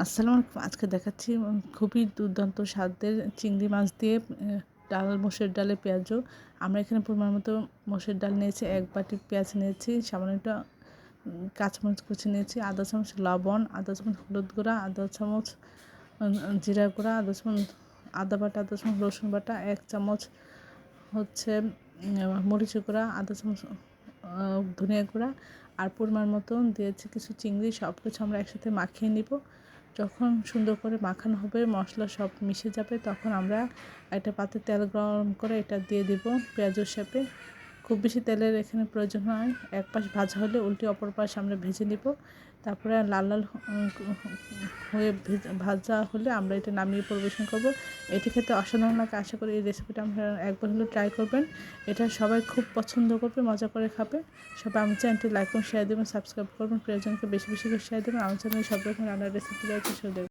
আসসালামু আলাইকুম। আজকে দেখাচ্ছি খুবই দুর্দান্ত স্বাদের চিংড়ি মাছ দিয়ে ডাল, মসুর ডালে পেঁয়াজু। আমরা এখানে পরিমাণ মতো মসুর ডাল নিয়েছি, ১ বাটি পেঁয়াজ নিয়েছি, সামান্য একটা কাঁচামরিচ কুচি নিয়েছি, আধা চামচ লবণ, আধা চামচ হলুদ গুঁড়া, আধা চামচ জিরা গুঁড়া, আধা চামচ আদা বাটা, আধা চামচ রসুন বাটা, ১ চামচ হচ্ছে মরিচ গুঁড়া, আধা চামচ ধনিয়া গুঁড়া, আর পরিমাণ মতো দিয়েছি কিছু চিংড়ি। সব কিছু আমরা একসাথে মাখিয়ে নিব। যখন সুন্দর করে মাখানো হবে, মশলা সব মিশে যাবে, তখন আমরা একটা পাত্রে তেল গরম করে এটা দিয়ে দিব পেঁয়াজের শেপে। খুব বেশি তেলের এখানে প্রয়োজন হয়, এক পাশ ভাজা হলে উল্টে অপর পাশ আমরা ভেজে নিব। তারপরে লাল লাল হয়ে ভাজা হলে আমরা এটা নামিয়ে পরিবেশন করব। এটি খেতে অসাধারণ লাগে। আশা করি এই রেসিপিটা আপনারা একবার হলেও ট্রাই করবেন। এটা সবাই খুব পছন্দ করবে, মজা করে খাবে। সবাই আমার চ্যানেলটি লাইক এবং শেয়ার দেবেন, সাবস্ক্রাইব করবেন, প্রিয়জনকে বেশি বেশি করে শেয়ার দেবেন। আমার চ্যানেলে সব রকম রান্নার রেসিপি রয়েছে, সেগুলো